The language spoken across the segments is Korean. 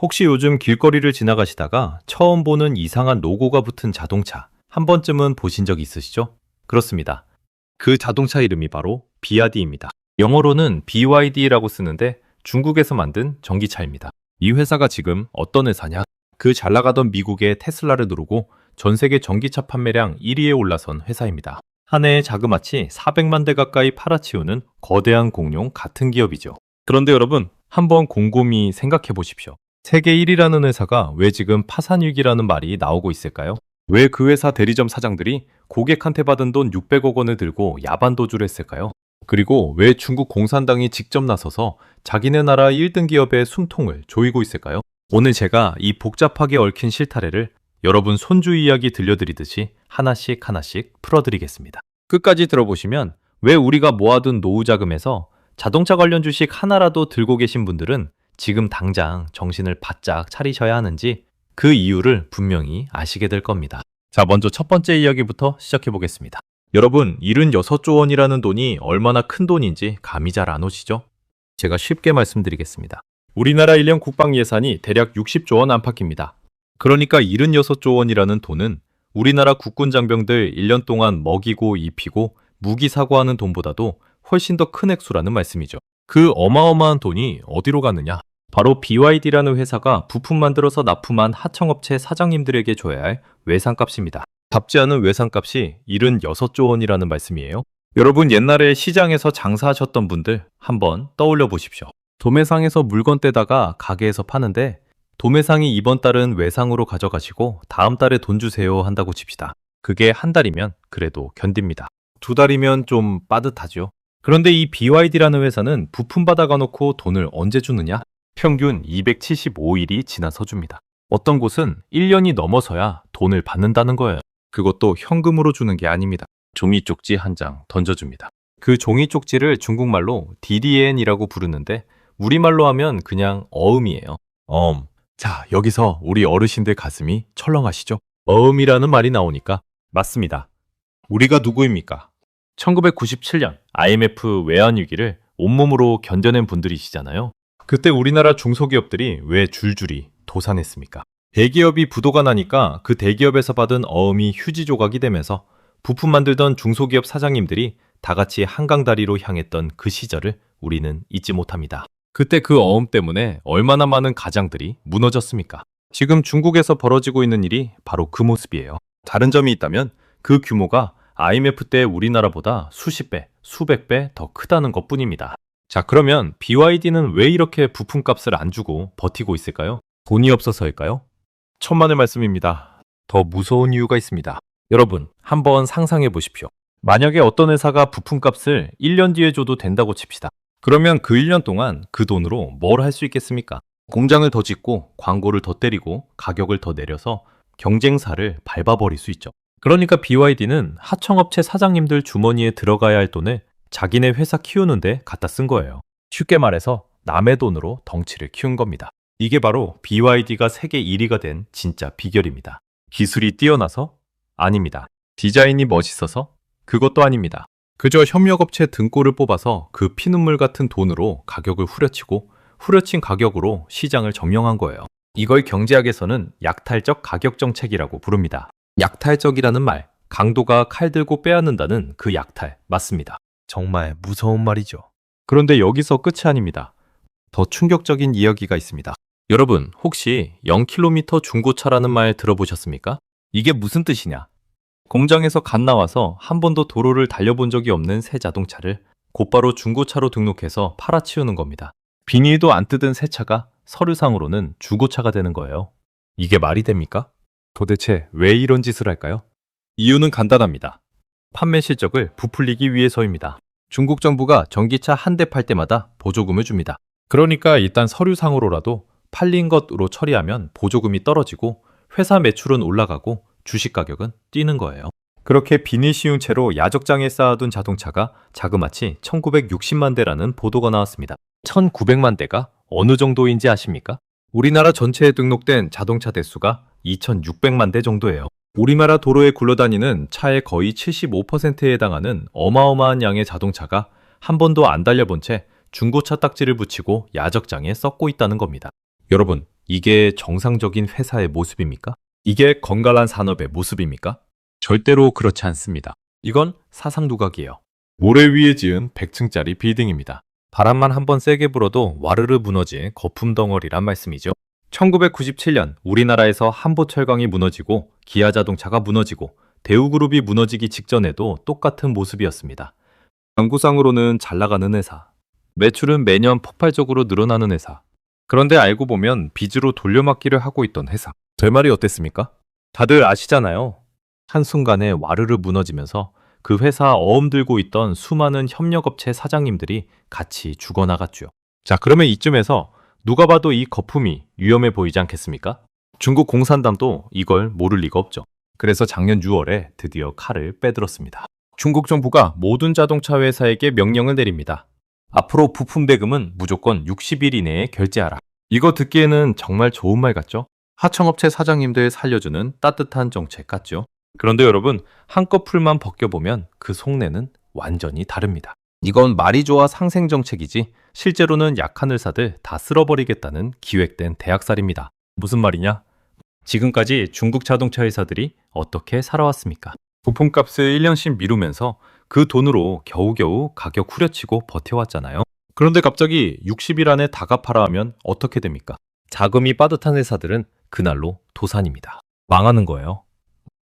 혹시 요즘 길거리를 지나가시다가 처음 보는 이상한 로고가 붙은 자동차 한 번쯤은 보신 적 있으시죠? 그렇습니다. 그 자동차 이름이 바로 비아디입니다. 영어로는 BYD라고 쓰는데 중국에서 만든 전기차입니다. 이 회사가 지금 어떤 회사냐? 그 잘 나가던 미국의 테슬라를 누르고 전 세계 전기차 판매량 1위에 올라선 회사입니다. 한 해에 자그마치 400만 대 가까이 팔아치우는 거대한 공룡 같은 기업이죠. 그런데 여러분, 한번 곰곰이 생각해 보십시오. 세계 1위라는 회사가 왜 지금 파산 위기라는 말이 나오고 있을까요? 왜 그 회사 대리점 사장들이 고객한테 받은 돈 600억 원을 들고 야반 도주를 했을까요? 그리고 왜 중국 공산당이 직접 나서서 자기네 나라 1등 기업의 숨통을 조이고 있을까요? 오늘 제가 이 복잡하게 얽힌 실타래를 여러분 손주 이야기 들려드리듯이 하나씩 풀어드리겠습니다. 끝까지 들어보시면 왜 우리가 모아둔 노후 자금에서 자동차 관련 주식 하나라도 들고 계신 분들은 지금 당장 정신을 바짝 차리셔야 하는지 그 이유를 분명히 아시게 될 겁니다. 자, 먼저 첫 번째 이야기부터 시작해 보겠습니다. 여러분, 76조 원이라는 돈이 얼마나 큰 돈인지 감이 잘 안 오시죠? 제가 쉽게 말씀드리겠습니다. 우리나라 1년 국방 예산이 대략 60조 원 안팎입니다. 그러니까 76조 원이라는 돈은 우리나라 국군 장병들 1년 동안 먹이고 입히고 무기 사고하는 돈보다도 훨씬 더 큰 액수라는 말씀이죠. 그 어마어마한 돈이 어디로 가느냐? 바로 BYD라는 회사가 부품 만들어서 납품한 하청업체 사장님들에게 줘야 할 외상값입니다. 답지 않은 외상값이 76조 원이라는 말씀이에요. 여러분, 옛날에 시장에서 장사하셨던 분들 한번 떠올려 보십시오. 도매상에서 물건 떼다가 가게에서 파는데 도매상이 이번 달은 외상으로 가져가시고 다음 달에 돈 주세요 한다고 칩시다. 그게 한 달이면 그래도 견딥니다. 두 달이면 좀 빠듯하죠. 그런데 이 BYD라는 회사는 부품 받아가 놓고 돈을 언제 주느냐? 평균 275일이 지나서 줍니다. 어떤 곳은 1년이 넘어서야 돈을 받는다는 거예요. 그것도 현금으로 주는 게 아닙니다. 종이 쪽지 한 장 던져줍니다. 그 종이 쪽지를 중국말로 DDN이라고 부르는데 우리말로 하면 그냥 어음이에요. 어음. 자, 여기서 우리 어르신들 가슴이 철렁하시죠? 어음이라는 말이 나오니까 맞습니다. 우리가 누구입니까? 1997년 IMF 외환위기를 온몸으로 견뎌낸 분들이시잖아요. 그때 우리나라 중소기업들이 왜 줄줄이 도산했습니까? 대기업이 부도가 나니까 그 대기업에서 받은 어음이 휴지 조각이 되면서 부품 만들던 중소기업 사장님들이 다 같이 한강다리로 향했던 그 시절을 우리는 잊지 못합니다. 그때 그 어음 때문에 얼마나 많은 가장들이 무너졌습니까? 지금 중국에서 벌어지고 있는 일이 바로 그 모습이에요. 다른 점이 있다면 그 규모가 IMF 때 우리나라보다 수십 배, 수백 배 더 크다는 것뿐입니다. 자, 그러면 BYD는 왜 이렇게 부품값을 안 주고 버티고 있을까요? 돈이 없어서일까요? 천만의 말씀입니다. 더 무서운 이유가 있습니다. 여러분, 한번 상상해 보십시오. 만약에 어떤 회사가 부품값을 1년 뒤에 줘도 된다고 칩시다. 그러면 그 1년 동안 그 돈으로 뭘 할 수 있겠습니까? 공장을 더 짓고 광고를 더 때리고 가격을 더 내려서 경쟁사를 밟아버릴 수 있죠. 그러니까 BYD는 하청업체 사장님들 주머니에 들어가야 할 돈을 자기네 회사 키우는데 갖다 쓴 거예요. 쉽게 말해서 남의 돈으로 덩치를 키운 겁니다. 이게 바로 BYD가 세계 1위가 된 진짜 비결입니다. 기술이 뛰어나서? 아닙니다. 디자인이 멋있어서? 그것도 아닙니다. 그저 협력업체 등골을 뽑아서 그 피눈물 같은 돈으로 가격을 후려치고 후려친 가격으로 시장을 점령한 거예요. 이걸 경제학에서는 약탈적 가격 정책이라고 부릅니다. 약탈적이라는 말, 강도가 칼 들고 빼앗는다는 그 약탈, 맞습니다. 정말 무서운 말이죠. 그런데 여기서 끝이 아닙니다. 더 충격적인 이야기가 있습니다. 여러분, 혹시 0km 중고차라는 말 들어보셨습니까? 이게 무슨 뜻이냐? 공장에서 갓 나와서 한 번도 도로를 달려본 적이 없는 새 자동차를 곧바로 중고차로 등록해서 팔아치우는 겁니다. 비닐도 안 뜯은 새 차가 서류상으로는 중고차가 되는 거예요. 이게 말이 됩니까? 도대체 왜 이런 짓을 할까요? 이유는 간단합니다. 판매 실적을 부풀리기 위해서입니다. 중국 정부가 전기차 한 대 팔 때마다 보조금을 줍니다. 그러니까 일단 서류상으로라도 팔린 것으로 처리하면 보조금이 떨어지고 회사 매출은 올라가고 주식 가격은 뛰는 거예요. 그렇게 비닐 씌운 채로 야적장에 쌓아둔 자동차가 자그마치 1960만 대라는 보도가 나왔습니다. 1900만 대가 어느 정도인지 아십니까? 우리나라 전체에 등록된 자동차 대수가 2600만 대 정도예요. 우리나라 도로에 굴러다니는 차의 거의 75%에 해당하는 어마어마한 양의 자동차가 한 번도 안 달려본 채 중고차 딱지를 붙이고 야적장에 썩고 있다는 겁니다. 여러분, 이게 정상적인 회사의 모습입니까? 이게 건강한 산업의 모습입니까? 절대로 그렇지 않습니다. 이건 사상 누각이에요. 모래 위에 지은 100층짜리 빌딩입니다. 바람만 한번 세게 불어도 와르르 무너진 거품 덩어리란 말씀이죠. 1997년 우리나라에서 한보철강이 무너지고 기아자동차가 무너지고 대우그룹이 무너지기 직전에도 똑같은 모습이었습니다. 연구상으로는 잘 나가는 회사, 매출은 매년 폭발적으로 늘어나는 회사. 그런데 알고 보면 빚으로 돌려막기를 하고 있던 회사. 제 말이 어땠습니까? 다들 아시잖아요. 한순간에 와르르 무너지면서 그 회사 어음들고 있던 수많은 협력업체 사장님들이 같이 죽어나갔죠. 자, 그러면 이쯤에서 누가 봐도 이 거품이 위험해 보이지 않겠습니까? 중국 공산당도 이걸 모를 리가 없죠. 그래서 작년 6월에 드디어 칼을 빼들었습니다. 중국 정부가 모든 자동차 회사에게 명령을 내립니다. 앞으로 부품 대금은 무조건 60일 이내에 결제하라. 이거 듣기에는 정말 좋은 말 같죠? 하청업체 사장님들 살려주는 따뜻한 정책 같죠? 그런데 여러분, 한꺼풀만 벗겨보면 그 속내는 완전히 다릅니다. 이건 말이 좋아 상생정책이지 실제로는 약한 회사들 다 쓸어버리겠다는 기획된 대학살입니다. 무슨 말이냐? 지금까지 중국 자동차 회사들이 어떻게 살아왔습니까? 부품값을 1년씩 미루면서 그 돈으로 겨우겨우 가격 후려치고 버텨왔잖아요. 그런데 갑자기 60일 안에 다 갚아라 하면 어떻게 됩니까? 자금이 빠듯한 회사들은 그날로 도산입니다. 망하는 거예요.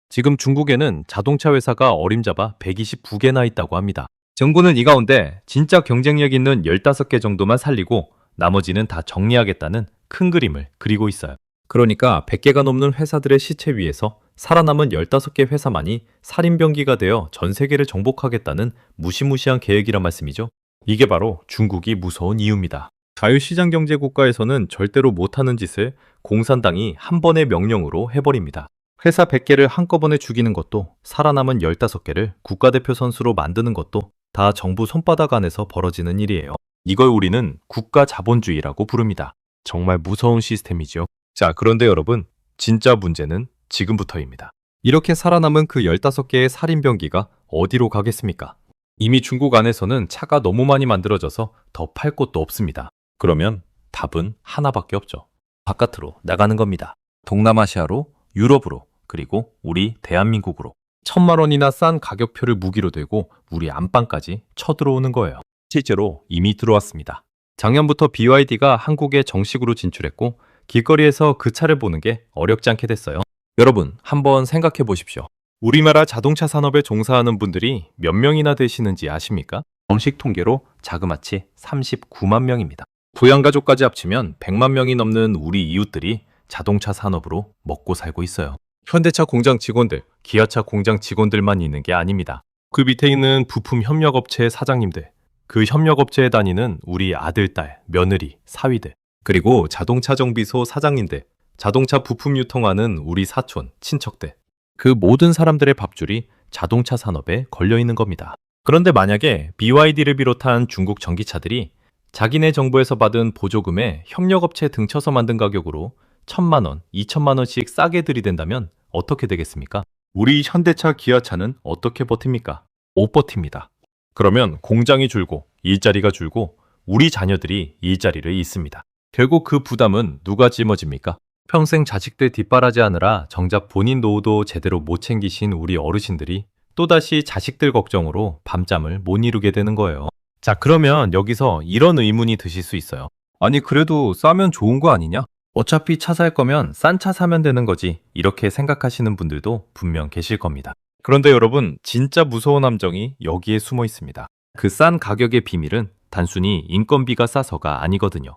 지금 중국에는 자동차 회사가 어림잡아 129개나 있다고 합니다. 정부는 이 가운데 진짜 경쟁력 있는 15개 정도만 살리고 나머지는 다 정리하겠다는 큰 그림을 그리고 있어요. 그러니까 100개가 넘는 회사들의 시체 위에서 살아남은 15개 회사만이 살인병기가 되어 전 세계를 정복하겠다는 무시무시한 계획이란 말씀이죠. 이게 바로 중국이 무서운 이유입니다. 자유시장 경제 국가에서는 절대로 못하는 짓을 공산당이 한 번의 명령으로 해버립니다. 회사 100개를 한꺼번에 죽이는 것도 살아남은 15개를 국가대표 선수로 만드는 것도 다 정부 손바닥 안에서 벌어지는 일이에요. 이걸 우리는 국가 자본주의라고 부릅니다. 정말 무서운 시스템이죠. 자, 그런데 여러분, 진짜 문제는 지금부터입니다. 이렇게 살아남은 그 15개의 살인병기가 어디로 가겠습니까? 이미 중국 안에서는 차가 너무 많이 만들어져서 더 팔 곳도 없습니다. 그러면 답은 하나밖에 없죠. 바깥으로 나가는 겁니다. 동남아시아로, 유럽으로, 그리고 우리 대한민국으로 1,000만 원이나 싼 가격표를 무기로 들고 우리 안방까지 쳐들어오는 거예요. 실제로 이미 들어왔습니다. 작년부터 BYD가 한국에 정식으로 진출했고 길거리에서 그 차를 보는 게 어렵지 않게 됐어요. 여러분, 한번 생각해 보십시오. 우리나라 자동차 산업에 종사하는 분들이 몇 명이나 되시는지 아십니까? 정식 통계로 자그마치 39만 명입니다. 부양가족까지 합치면 100만 명이 넘는 우리 이웃들이 자동차 산업으로 먹고 살고 있어요. 현대차 공장 직원들, 기아차 공장 직원들만 있는 게 아닙니다. 그 밑에 있는 부품 협력업체 사장님들, 그 협력업체에 다니는 우리 아들, 딸, 며느리, 사위들, 그리고 자동차 정비소 사장님들, 자동차 부품 유통하는 우리 사촌, 친척들, 그 모든 사람들의 밥줄이 자동차 산업에 걸려 있는 겁니다. 그런데 만약에 BYD를 비롯한 중국 전기차들이 자기네 정부에서 받은 보조금에 협력업체 등쳐서 만든 가격으로 1,000만 원, 2천만 원씩 싸게 들이댄다면 어떻게 되겠습니까? 우리 현대차, 기아차는 어떻게 버팁니까? 못 버팁니다. 그러면 공장이 줄고 일자리가 줄고 우리 자녀들이 일자리를 잃습니다. 결국 그 부담은 누가 짊어집니까? 평생 자식들 뒷바라지하느라 정작 본인 노후도 제대로 못 챙기신 우리 어르신들이 또다시 자식들 걱정으로 밤잠을 못 이루게 되는 거예요. 자, 그러면 여기서 이런 의문이 드실 수 있어요. 아니, 그래도 싸면 좋은 거 아니냐? 어차피 차 살 거면 싼 차 사면 되는 거지. 이렇게 생각하시는 분들도 분명 계실 겁니다. 그런데 여러분, 진짜 무서운 함정이 여기에 숨어 있습니다. 그 싼 가격의 비밀은 단순히 인건비가 싸서가 아니거든요.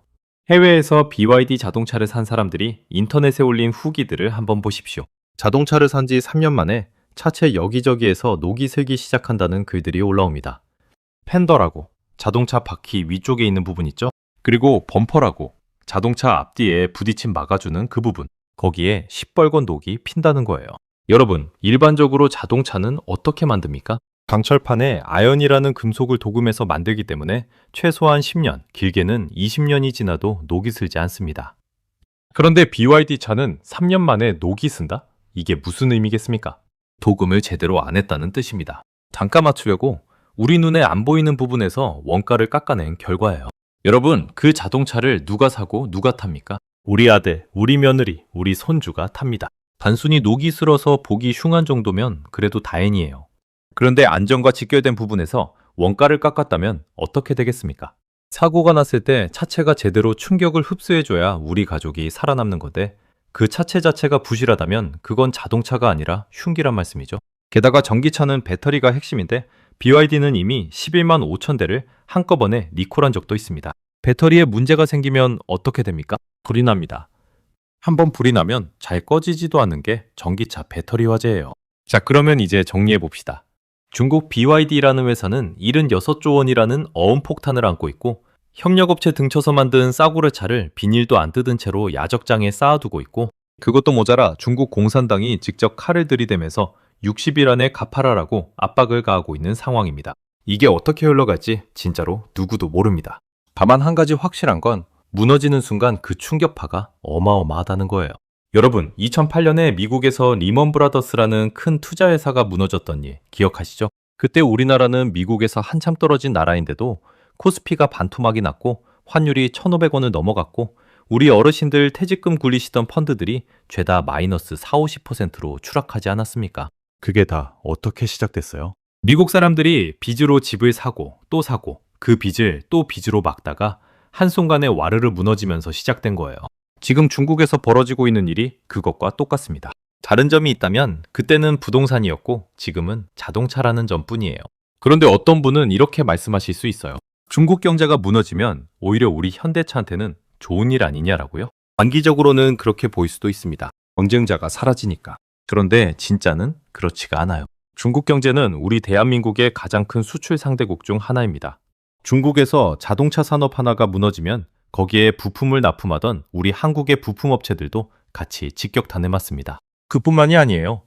해외에서 BYD 자동차를 산 사람들이 인터넷에 올린 후기들을 한번 보십시오. 자동차를 산 지 3년 만에 차체 여기저기에서 녹이 슬기 시작한다는 글들이 올라옵니다. 팬더라고, 자동차 바퀴 위쪽에 있는 부분 있죠? 그리고 범퍼라고, 자동차 앞뒤에 부딪힘 막아주는 그 부분, 거기에 시뻘건 녹이 핀다는 거예요. 여러분, 일반적으로 자동차는 어떻게 만듭니까? 강철판에 아연이라는 금속을 도금해서 만들기 때문에 최소한 10년, 길게는 20년이 지나도 녹이 슬지 않습니다. 그런데 BYD 차는 3년 만에 녹이 쓴다? 이게 무슨 의미겠습니까? 도금을 제대로 안 했다는 뜻입니다. 단가 맞추려고 우리 눈에 안 보이는 부분에서 원가를 깎아낸 결과예요. 여러분, 그 자동차를 누가 사고 누가 탑니까? 우리 아들, 우리 며느리, 우리 손주가 탑니다. 단순히 녹이 슬어서 보기 흉한 정도면 그래도 다행이에요. 그런데 안전과 직결된 부분에서 원가를 깎았다면 어떻게 되겠습니까? 사고가 났을 때 차체가 제대로 충격을 흡수해줘야 우리 가족이 살아남는 건데 그 차체 자체가 부실하다면 그건 자동차가 아니라 흉기란 말씀이죠. 게다가 전기차는 배터리가 핵심인데 BYD는 이미 11만 5천 대를 한꺼번에 리콜한 적도 있습니다. 배터리에 문제가 생기면 어떻게 됩니까? 불이 납니다. 한번 불이 나면 잘 꺼지지도 않는 게 전기차 배터리 화재예요. 자, 그러면 이제 정리해 봅시다. 중국 BYD라는 회사는 76조 원이라는 어음폭탄을 안고 있고 협력업체 등쳐서 만든 싸구려 차를 비닐도 안 뜯은 채로 야적장에 쌓아두고 있고 그것도 모자라 중국 공산당이 직접 칼을 들이대면서 60일 안에 갚아라라고 압박을 가하고 있는 상황입니다. 이게 어떻게 흘러갈지 진짜로 누구도 모릅니다. 다만 한 가지 확실한 건 무너지는 순간 그 충격파가 어마어마하다는 거예요. 여러분, 2008년에 미국에서 리먼 브라더스라는 큰 투자회사가 무너졌던 일 기억하시죠? 그때 우리나라는 미국에서 한참 떨어진 나라인데도 코스피가 반토막이 났고 환율이 1,500원을 넘어갔고 우리 어르신들 퇴직금 굴리시던 펀드들이 죄다 마이너스 40~50%로 추락하지 않았습니까? 그게 다 어떻게 시작됐어요? 미국 사람들이 빚으로 집을 사고 또 사고 그 빚을 또 빚으로 막다가 한순간에 와르르 무너지면서 시작된 거예요. 지금 중국에서 벌어지고 있는 일이 그것과 똑같습니다. 다른 점이 있다면 그때는 부동산이었고 지금은 자동차라는 점뿐이에요. 그런데 어떤 분은 이렇게 말씀하실 수 있어요. 중국 경제가 무너지면 오히려 우리 현대차한테는 좋은 일 아니냐라고요? 단기적으로는 그렇게 보일 수도 있습니다. 경쟁자가 사라지니까. 그런데 진짜는 그렇지가 않아요. 중국 경제는 우리 대한민국의 가장 큰 수출 상대국 중 하나입니다. 중국에서 자동차 산업 하나가 무너지면 거기에 부품을 납품하던 우리 한국의 부품업체들도 같이 직격탄을 맞습니다. 그뿐만이 아니에요.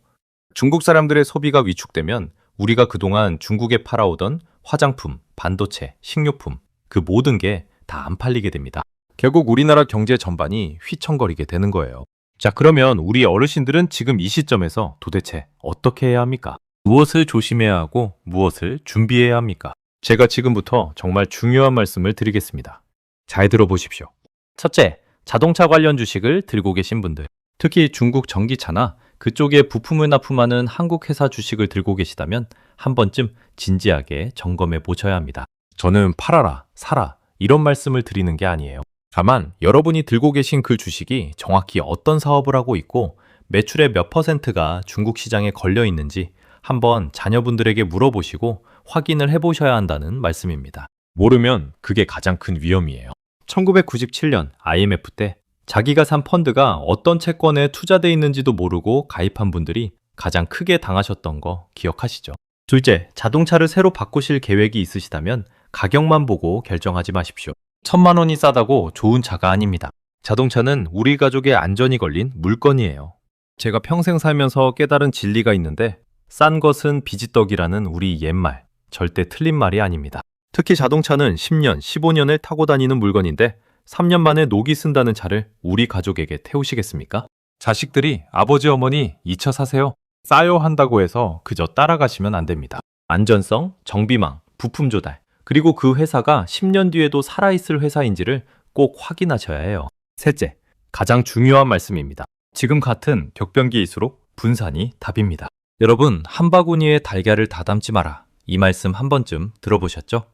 중국 사람들의 소비가 위축되면 우리가 그동안 중국에 팔아오던 화장품, 반도체, 식료품 그 모든 게 다 안 팔리게 됩니다. 결국 우리나라 경제 전반이 휘청거리게 되는 거예요. 자, 그러면 우리 어르신들은 지금 이 시점에서 도대체 어떻게 해야 합니까? 무엇을 조심해야 하고 무엇을 준비해야 합니까? 제가 지금부터 정말 중요한 말씀을 드리겠습니다. 잘 들어보십시오. 첫째, 자동차 관련 주식을 들고 계신 분들, 특히 중국 전기차나 그쪽에 부품을 납품하는 한국 회사 주식을 들고 계시다면 한 번쯤 진지하게 점검해 보셔야 합니다. 저는 팔아라, 사라 이런 말씀을 드리는 게 아니에요. 다만 여러분이 들고 계신 그 주식이 정확히 어떤 사업을 하고 있고 매출의 몇 %가 중국 시장에 걸려 있는지 한번 자녀분들에게 물어보시고 확인을 해보셔야 한다는 말씀입니다. 모르면 그게 가장 큰 위험이에요. 1997년 IMF 때 자기가 산 펀드가 어떤 채권에 투자돼 있는지도 모르고 가입한 분들이 가장 크게 당하셨던 거 기억하시죠? 둘째, 자동차를 새로 바꾸실 계획이 있으시다면 가격만 보고 결정하지 마십시오. 1,000만 원이 싸다고 좋은 차가 아닙니다. 자동차는 우리 가족의 안전이 걸린 물건이에요. 제가 평생 살면서 깨달은 진리가 있는데 싼 것은 비지떡이라는 우리 옛말, 절대 틀린 말이 아닙니다. 특히 자동차는 10년, 15년을 타고 다니는 물건인데 3년 만에 녹이 쓴다는 차를 우리 가족에게 태우시겠습니까? 자식들이 아버지 어머니 이 차 사세요. 싸요 한다고 해서 그저 따라가시면 안 됩니다. 안전성, 정비망, 부품 조달, 그리고 그 회사가 10년 뒤에도 살아있을 회사인지를 꼭 확인하셔야 해요. 셋째, 가장 중요한 말씀입니다. 지금 같은 격변기일수록 분산이 답입니다. 여러분, 한 바구니에 달걀을 다 담지 마라. 이 말씀 한 번쯤 들어보셨죠?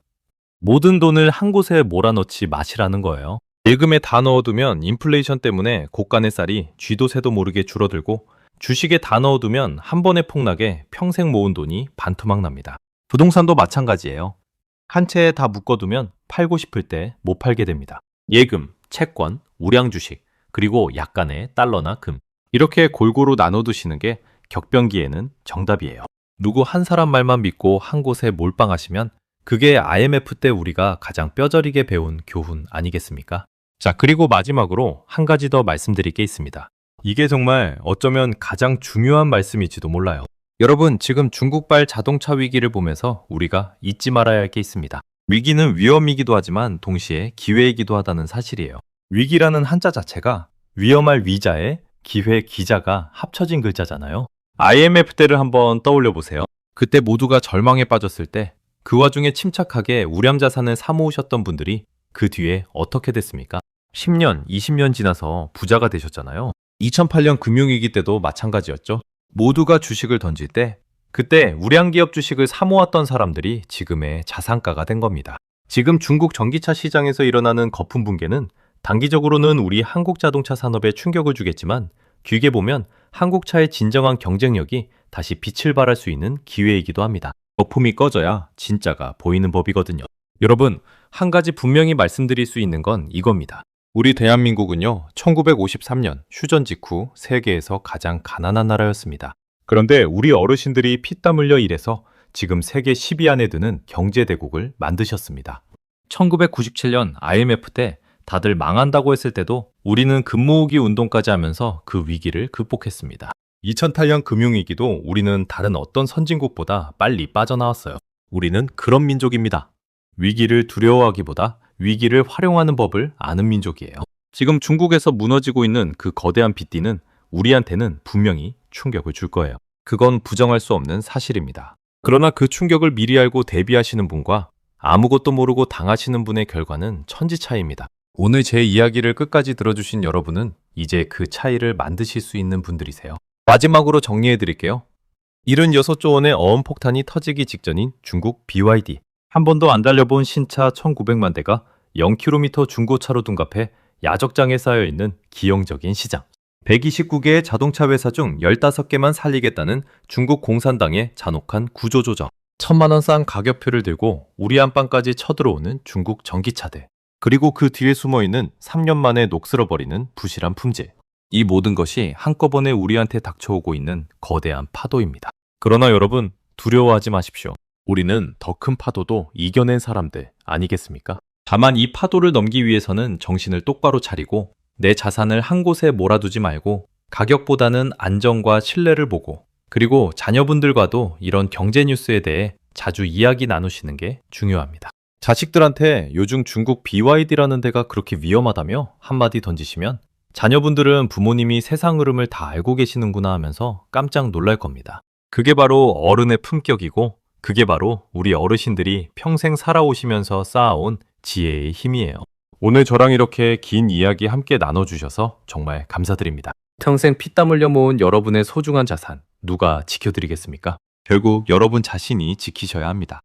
모든 돈을 한 곳에 몰아넣지 마시라는 거예요. 예금에 다 넣어두면 인플레이션 때문에 곳간의 쌀이 쥐도 새도 모르게 줄어들고 주식에 다 넣어두면 한 번에 폭락에 평생 모은 돈이 반토막 납니다. 부동산도 마찬가지예요. 한 채에 다 묶어두면 팔고 싶을 때 못 팔게 됩니다. 예금, 채권, 우량주식, 그리고 약간의 달러나 금 이렇게 골고루 나눠두시는 게 격변기에는 정답이에요. 누구 한 사람 말만 믿고 한 곳에 몰빵하시면 그게 IMF 때 우리가 가장 뼈저리게 배운 교훈 아니겠습니까? 자, 그리고 마지막으로 한 가지 더 말씀드릴 게 있습니다. 이게 정말 어쩌면 가장 중요한 말씀일지도 몰라요. 여러분, 지금 중국발 자동차 위기를 보면서 우리가 잊지 말아야 할 게 있습니다. 위기는 위험이기도 하지만 동시에 기회이기도 하다는 사실이에요. 위기라는 한자 자체가 위험할 위자에 기회 기자가 합쳐진 글자잖아요. IMF 때를 한번 떠올려 보세요. 그때 모두가 절망에 빠졌을 때 그 와중에 침착하게 우량 자산을 사모으셨던 분들이 그 뒤에 어떻게 됐습니까? 10년, 20년 지나서 부자가 되셨잖아요. 2008년 금융위기 때도 마찬가지였죠. 모두가 주식을 던질 때 그때 우량기업 주식을 사모았던 사람들이 지금의 자산가가 된 겁니다. 지금 중국 전기차 시장에서 일어나는 거품 붕괴는 단기적으로는 우리 한국 자동차 산업에 충격을 주겠지만 길게 보면 한국차의 진정한 경쟁력이 다시 빛을 발할 수 있는 기회이기도 합니다. 거품이 꺼져야 진짜가 보이는 법이거든요. 여러분, 한 가지 분명히 말씀드릴 수 있는 건 이겁니다. 우리 대한민국은요, 1953년 휴전 직후 세계에서 가장 가난한 나라였습니다. 그런데 우리 어르신들이 피땀 흘려 일해서 지금 세계 10위 안에 드는 경제대국을 만드셨습니다. 1997년 IMF 때 다들 망한다고 했을 때도 우리는 금모으기 운동까지 하면서 그 위기를 극복했습니다. 2008년 금융위기도 우리는 다른 어떤 선진국보다 빨리 빠져나왔어요. 우리는 그런 민족입니다. 위기를 두려워하기보다 위기를 활용하는 법을 아는 민족이에요. 지금 중국에서 무너지고 있는 그 거대한 빗대는 우리한테는 분명히 충격을 줄 거예요. 그건 부정할 수 없는 사실입니다. 그러나 그 충격을 미리 알고 대비하시는 분과 아무것도 모르고 당하시는 분의 결과는 천지 차이입니다. 오늘 제 이야기를 끝까지 들어주신 여러분은 이제 그 차이를 만드실 수 있는 분들이세요. 마지막으로 정리해 드릴게요. 76조 원의 어음폭탄이 터지기 직전인 중국 BYD. 한 번도 안 달려본 신차 1900만 대가 0km 중고차로 둔갑해 야적장에 쌓여있는 기형적인 시장. 129개의 자동차 회사 중 15개만 살리겠다는 중국 공산당의 잔혹한 구조조정. 1000만 원 싼 가격표를 들고 우리 안방까지 쳐들어오는 중국 전기차들. 그리고 그 뒤에 숨어있는 3년 만에 녹슬어버리는 부실한 품질. 이 모든 것이 한꺼번에 우리한테 닥쳐오고 있는 거대한 파도입니다. 그러나 여러분, 두려워하지 마십시오. 우리는 더 큰 파도도 이겨낸 사람들 아니겠습니까? 다만 이 파도를 넘기 위해서는 정신을 똑바로 차리고 내 자산을 한 곳에 몰아두지 말고 가격보다는 안정과 신뢰를 보고 그리고 자녀분들과도 이런 경제 뉴스에 대해 자주 이야기 나누시는 게 중요합니다. 자식들한테 요즘 중국 BYD라는 데가 그렇게 위험하다며 한마디 던지시면 자녀분들은 부모님이 세상 흐름을 다 알고 계시는구나 하면서 깜짝 놀랄 겁니다. 그게 바로 어른의 품격이고 그게 바로 우리 어르신들이 평생 살아오시면서 쌓아온 지혜의 힘이에요. 오늘 저랑 이렇게 긴 이야기 함께 나눠주셔서 정말 감사드립니다. 평생 피땀 흘려 모은 여러분의 소중한 자산 누가 지켜드리겠습니까? 결국 여러분 자신이 지키셔야 합니다.